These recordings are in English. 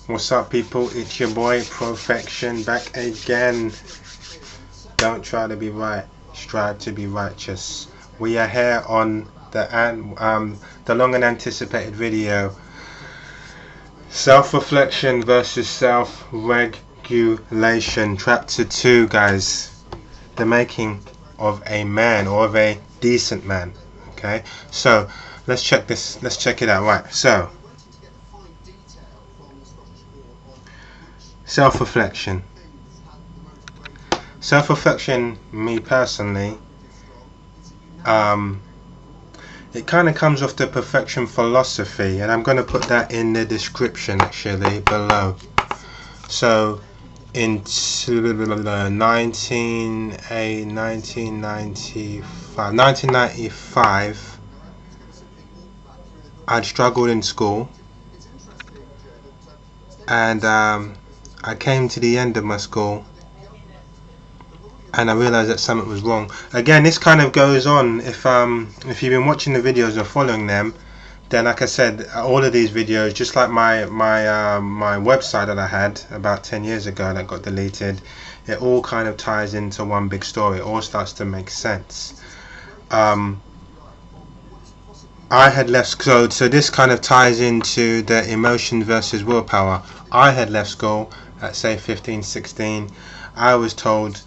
What's up, people? It's your boy Profection back again. Don't try to be right, strive to be righteous. We are here on the long and anticipated video, self-reflection versus self-regulation, chapter 2, guys. The making of a man, or of a decent man. Okay, so let's check this. Let's check it out. Right. So, self-reflection. Self-reflection, me personally, it kind of comes off the Profection philosophy, and I'm going to put that in the description actually below. So, in 1995, I'd struggled in school, and I came to the end of my school, and I realized that something was wrong. Again, this kind of goes on if you've been watching the videos or following them, then like I said, all of these videos, just like my website that I had about 10 years ago that got deleted, it all kind of ties into one big story. It all starts to make sense. I had left, so this kind of ties into the emotion versus willpower. I had left school at say 15, 16. I was told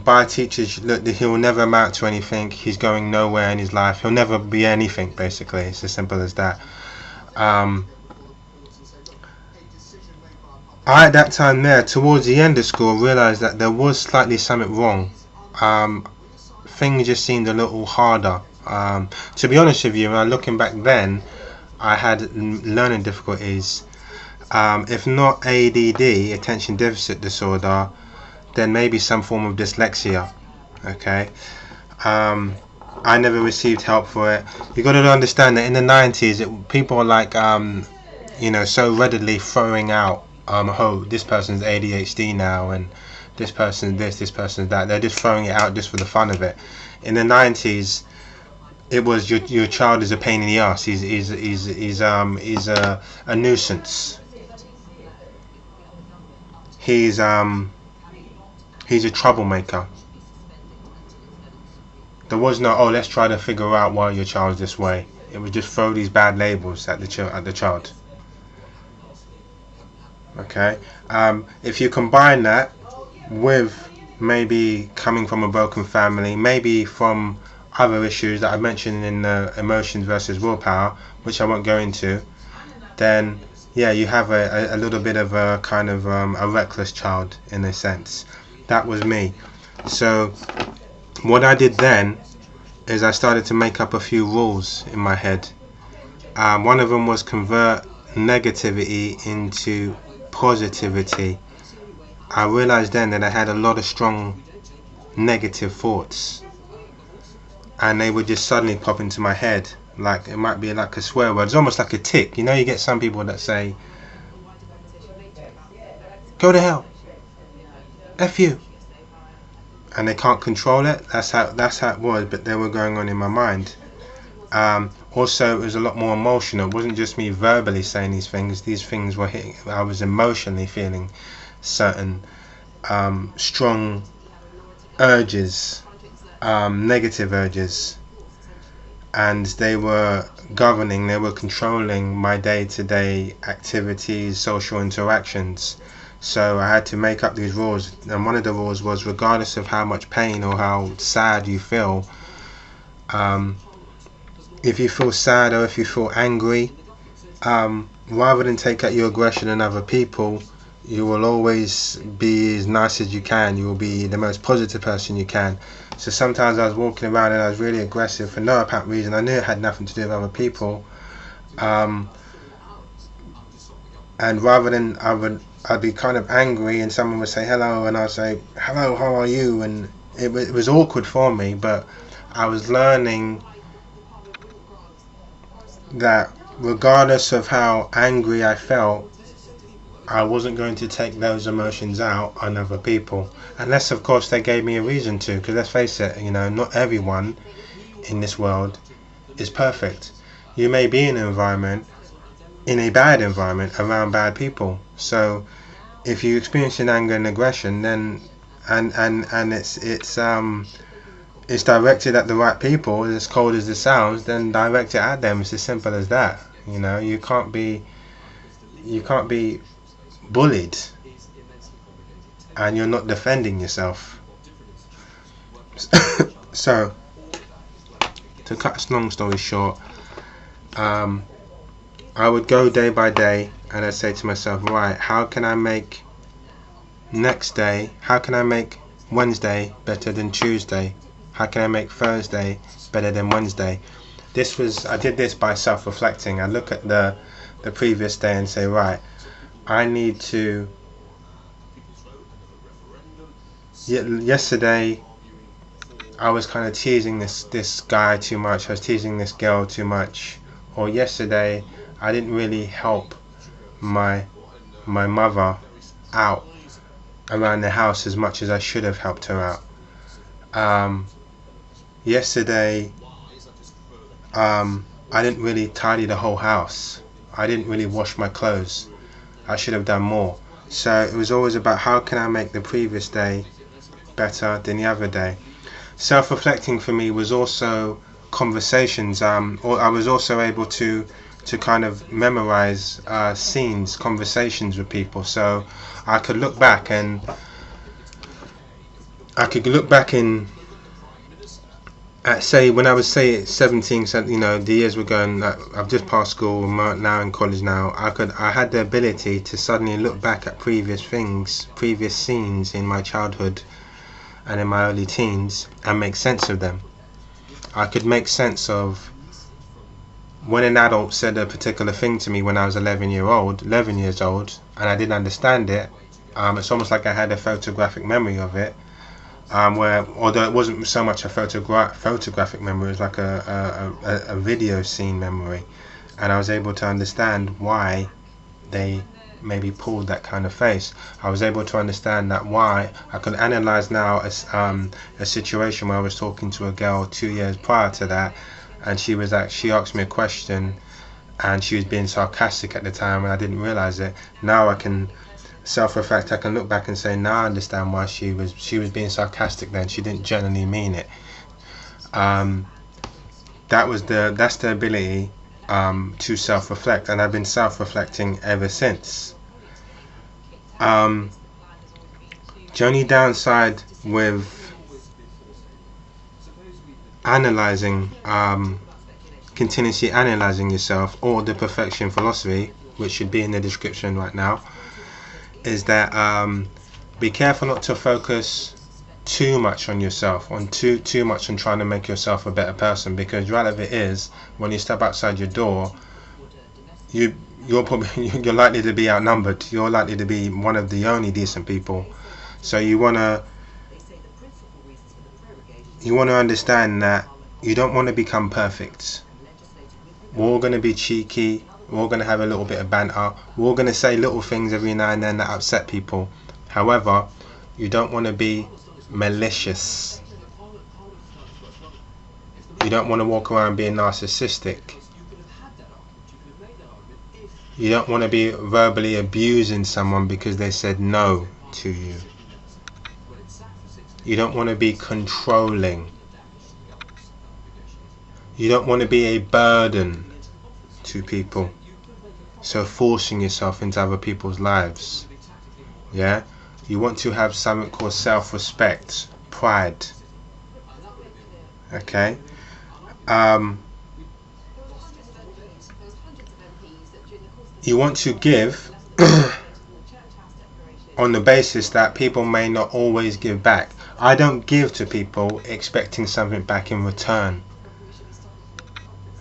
by teachers, look, he will never amount to anything, he's going nowhere in his life, he'll never be anything, basically. It's as simple as that. I, at that time there, towards the end of school, realised that there was slightly something wrong. Things just seemed a little harder. To be honest with you, when I'm looking back then, I had learning difficulties. If not ADD, attention deficit disorder, then maybe some form of dyslexia. Okay, I never received help for it. You got to understand that in the 90s, people are like, so readily throwing out, oh, this person's ADHD now, and this person this person's that. They're just throwing it out just for the fun of it. In the 90s, it was your child is a pain in the ass. He's a nuisance. He's a troublemaker. There was no, oh, let's try to figure out why your child's this way. It would just throw these bad labels at the child. Okay, if you combine that with maybe coming from a broken family, maybe from other issues that I mentioned in the emotions versus willpower, which I won't go into, then yeah, you have a little bit of a kind of a reckless child in a sense. That was me. So what I did then is I started to make up a few rules in my head. One of them was convert negativity into positivity. I realized then that I had a lot of strong negative thoughts, and they would just suddenly pop into my head. Like, it might be like a swear word. It's almost like a tick. You know, you get some people that say, go to hell, F you, and they can't control it. That's how it was, but they were going on in my mind. Also, it was a lot more emotional. It wasn't just me verbally saying these things. These things were hitting. I was emotionally feeling certain strong urges, negative urges, and they were governing, they were controlling my day-to-day activities, social interactions. So I had to make up these rules, and one of the rules was, regardless of how much pain or how sad you feel, if you feel sad or if you feel angry, rather than take out your aggression on other people, you will always be as nice as you can. You will be the most positive person you can. So sometimes I was walking around and I was really aggressive for no apparent reason. I knew it had nothing to do with other people, and rather than I'd be kind of angry, and someone would say hello, and I'd say hello, how are you, and it was awkward for me. But I was learning that regardless of how angry I felt, I wasn't going to take those emotions out on other people, unless of course they gave me a reason to, because let's face it, not everyone in this world is perfect. You may be in an environment in a bad environment around bad people. So if you experience an anger and aggression, then and it's directed at the right people, as cold as it sounds, then direct it at them. It's as simple as that. You know, you can't be bullied and you're not defending yourself. So to cut a long story short, um, I would go day by day and I'd say to myself, right, how can I make Wednesday better than Tuesday? How can I make Thursday better than Wednesday? I did this by self-reflecting. I look at the previous day and say, right, I need to, yesterday I was kind of teasing this guy too much, I was teasing this girl too much, or yesterday I didn't really help my mother out around the house as much as I should have helped her out. Yesterday I didn't really tidy the whole house. I didn't really wash my clothes. I should have done more. So it was always about how can I make the previous day better than the other day. Self-reflecting for me was also conversations. Or I was also able to kind of memorize conversations with people. So I could look back and at, say, when I was, say, 17, the years were going, like, I've just passed school, I'm now in college now, I had the ability to suddenly look back at previous scenes in my childhood and in my early teens and make sense of them. I could make sense of when an adult said a particular thing to me when I was 11 years old, and I didn't understand it. It's almost like I had a photographic memory of it. Where, although it wasn't so much a photographic memory, it was like a video scene memory, and I was able to understand why they maybe pulled that kind of face. I was able to understand that why I could analyze now a situation where I was talking to a girl 2 years prior to that, and she asked me a question, and she was being sarcastic at the time, and I didn't realize it. Now I can self-reflect. I can look back and say, now I understand why she was being sarcastic then. She didn't genuinely mean it. That's the ability to self-reflect, and I've been self-reflecting ever since. The only downside with analyzing, continuously analyzing yourself, or the perfection philosophy, which should be in the description right now, is that be careful not to focus too much on yourself, too much on trying to make yourself a better person, because the reality of it is, when you step outside your door, you're likely to be outnumbered. You're likely to be one of the only decent people. So you wanna understand that you don't want to become perfect. We're all going to be cheeky. We're all going to have a little bit of banter. We're all going to say little things every now and then that upset people. However, you don't want to be malicious. You don't want to walk around being narcissistic. You don't want to be verbally abusing someone because they said no to you. You don't want to be controlling. You don't want to be a burden to people, so forcing yourself into other people's lives. Yeah, you want to have something called self-respect, pride. Okay. You want to give on the basis that people may not always give back. I don't give to people expecting something back in return.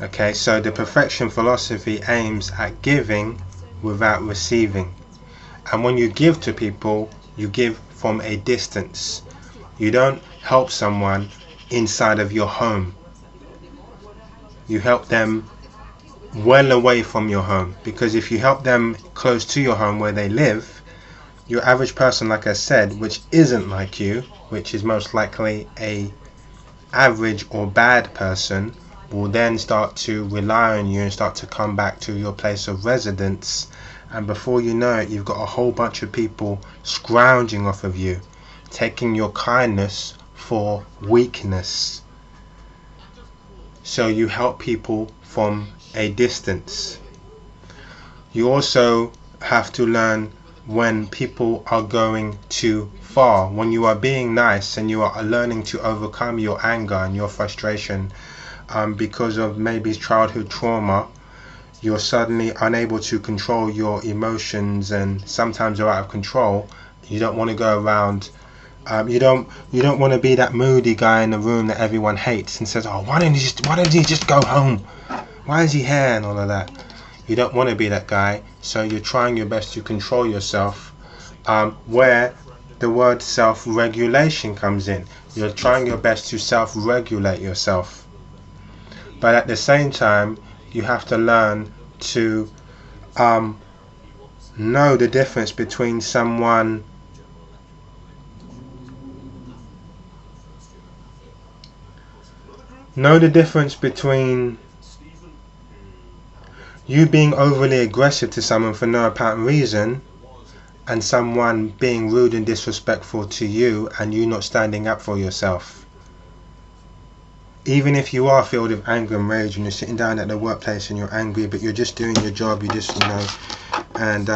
Okay, so the perfection philosophy aims at giving without receiving. And when you give to people, you give from a distance. You don't help someone inside of your home. You help them well away from your home, because if you help them close to your home where they live, your average person, like I said, which isn't like you, which is most likely a average or bad person, will then start to rely on you and start to come back to your place of residence, and before you know it, you've got a whole bunch of people scrounging off of you, taking your kindness for weakness. So you help people from a distance. You also have to learn when people are going too far. When you are being nice and you are learning to overcome your anger and your frustration because of maybe childhood trauma, you're suddenly unable to control your emotions, and sometimes you're out of control. You don't want to go around. You don't want to be that moody guy in the room that everyone hates and says, "Oh, why don't he just go home? Why is he here?" and all of that. You don't want to be that guy, so you're trying your best to control yourself. Where the word self-regulation comes in, you're trying your best to self-regulate yourself. But at the same time, you have to learn to know the difference between someone you being overly aggressive to someone for no apparent reason, and someone being rude and disrespectful to you and you not standing up for yourself. Even if you are filled with anger and rage and you're sitting down at the workplace and you're angry, but you're just doing your job, and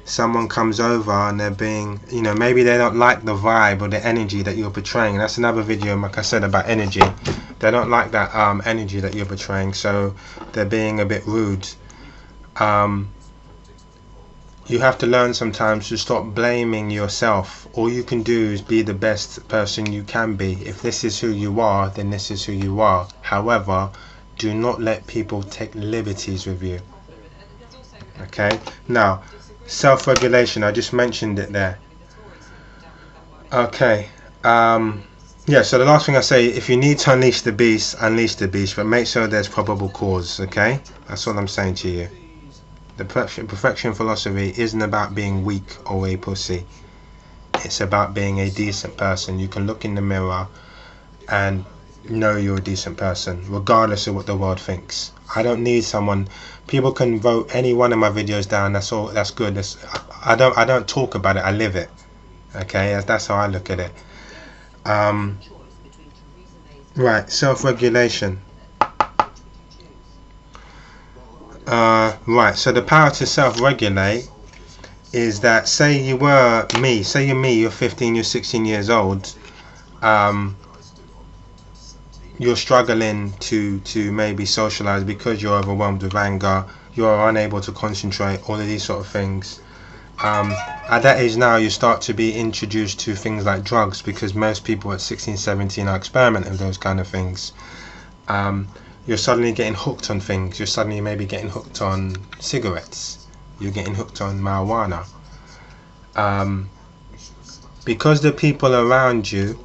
someone comes over and they're being, maybe they don't like the vibe or the energy that you're portraying. And that's another video, like I said, about energy. They don't like that energy that you're portraying, so they're being a bit rude. You have to learn sometimes to stop blaming yourself. All you can do is be the best person you can be. If this is who you are, then this is who you are. However, do not let people take liberties with you. Okay? Now, self-regulation, I just mentioned it there. Okay. Yeah, so the last thing I say, if you need to unleash the beast, but make sure there's probable cause, okay? That's what I'm saying to you. The perfection philosophy isn't about being weak or a pussy. It's about being a decent person. You can look in the mirror and know you're a decent person, regardless of what the world thinks. I don't need someone. People can vote any one of my videos down. That's all. That's good. I don't talk about it. I live it. Okay, that's how I look at it. Right, self-regulation. Right, so the power to self-regulate is that, say you're 15, you're 16 years old, you're struggling to maybe socialize because you're overwhelmed with anger, you're unable to concentrate, all of these sort of things. At that age now, you start to be introduced to things like drugs, because most people at 16, 17 are experimenting with those kind of things. You're suddenly getting hooked on things. You're suddenly maybe getting hooked on cigarettes. You're getting hooked on marijuana. Because the people around you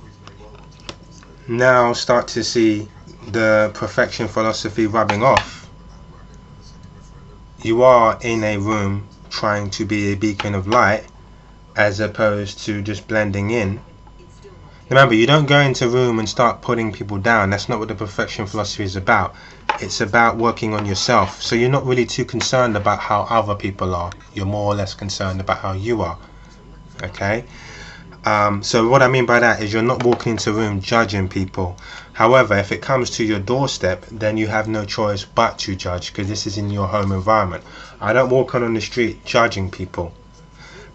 now start to see the perfection philosophy rubbing off, you are in a room trying to be a beacon of light as opposed to just blending in. Remember, you don't go into a room and start putting people down. That's not what the perfection philosophy is about. It's about working on yourself. So you're not really too concerned about how other people are. You're more or less concerned about how you are. Okay? So what I mean by that is you're not walking into a room judging people. However, if it comes to your doorstep, then you have no choice but to judge, because this is in your home environment. I don't walk on the street judging people.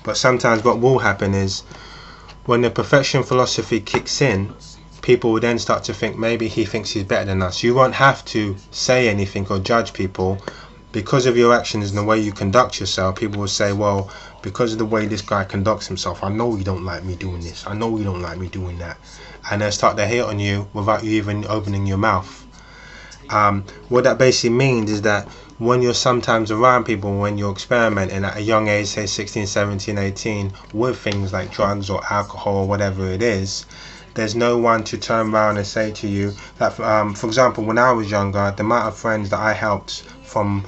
But sometimes what will happen is, when the perfection philosophy kicks in, people will then start to think maybe he thinks he's better than us. You won't have to say anything or judge people. Because of your actions and the way you conduct yourself, people will say, well, because of the way this guy conducts himself, I know you don't like me doing this, I know you don't like me doing that. And they'll start to hate on you without you even opening your mouth. What that basically means is that when you're sometimes around people, when you're experimenting at a young age, say 16, 17, 18, with things like drugs or alcohol or whatever it is, there's no one to turn around and say to you that, for example, when I was younger, the amount of friends that I helped from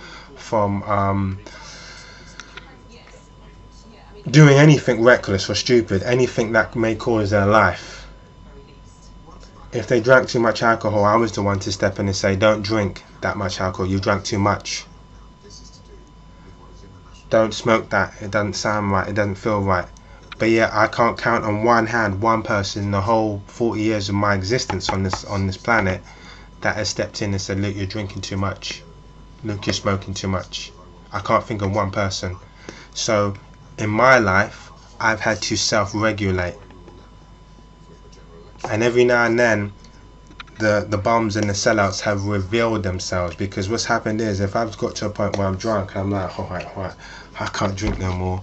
doing anything reckless or stupid, anything that may cause their life, If they drank too much alcohol, I was the one to step in and say, don't drink that much alcohol, you drank too much. Don't smoke that, it doesn't sound right, it doesn't feel right. But yeah, I can't count on one hand one person in the whole 40 years of my existence on this planet that has stepped in and said, Luke, you're drinking too much, Luke, you're smoking too much. I can't think of one person. So in my life, I've had to self-regulate. And every now and then, the bums and the sellouts have revealed themselves, because what's happened is, if I've got to a point where I'm drunk, I'm like, alright, I can't drink no more.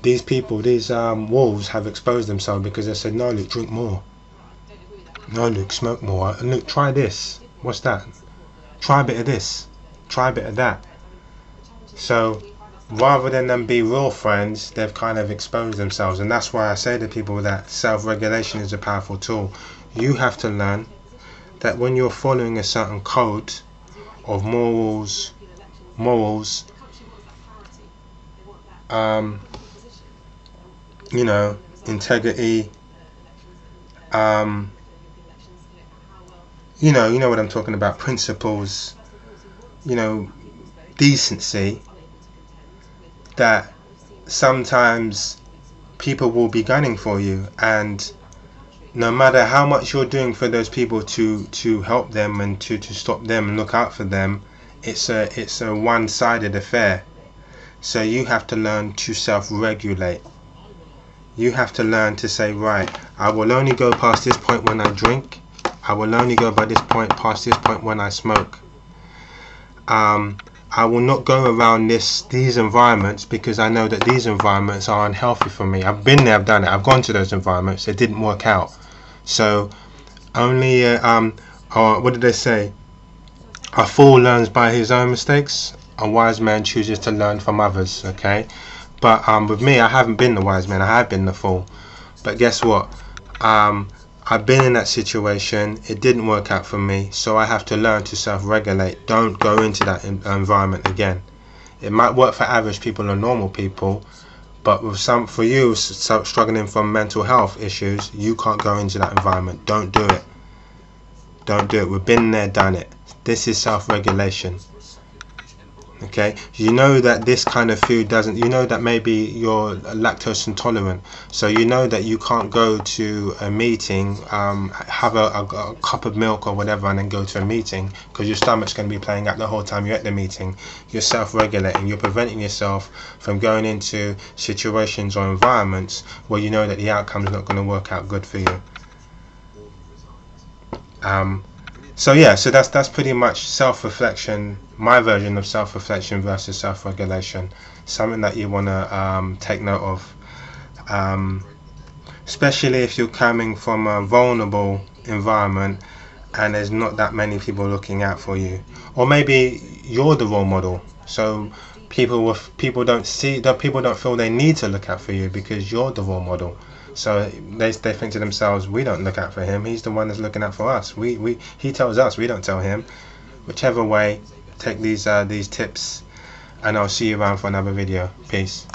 These people, these wolves have exposed themselves, because they said, no, Luke, drink more. No, Luke, smoke more. Luke, try this. What's that? Try a bit of this. Try a bit of that. So rather than them be real friends, they've kind of exposed themselves. And that's why I say to people that self-regulation is a powerful tool. You have to learn that when you're following a certain code of morals, you know, integrity, you know what I'm talking about, principles, you know, decency, that sometimes people will be gunning for you, and no matter how much you're doing for those people to help them and to stop them and look out for them, it's a one-sided affair. So you have to learn to self-regulate. You have to learn to say, right, I will only go past this point when I drink. I will only go by this point, past this point when I smoke. I will not go around these environments, because I know that these environments are unhealthy for me. I've been there, I've done it, I've gone to those environments, it didn't work out. So only, what did they say? A fool learns by his own mistakes, a wise man chooses to learn from others, okay? But with me, I haven't been the wise man, I have been the fool. But guess what? I've been in that situation, it didn't work out for me, so I have to learn to self-regulate. Don't go into that environment again. It might work for average people or normal people, but with for you struggling from mental health issues, you can't go into that environment. Don't do it. Don't do it. We've been there, done it. This is self-regulation. Okay, you know that this kind of food doesn't, you know that maybe you're lactose intolerant, so you know that you can't go to a meeting, have a cup of milk or whatever and then go to a meeting, because your stomach's going to be playing up the whole time you're at the meeting. You're self-regulating, you're preventing yourself from going into situations or environments where you know that the outcome's not going to work out good for you. So yeah, so that's pretty much self-reflection, my version of self-reflection versus self-regulation. Something that you want to take note of, especially if you're coming from a vulnerable environment and there's not that many people looking out for you, or maybe you're the role model, so people don't feel they need to look out for you because you're the role model. So they think to themselves, we don't look out for him, he's the one that's looking out for us. He tells us, we don't tell him. Whichever way, take these tips, and I'll see you around for another video. Peace.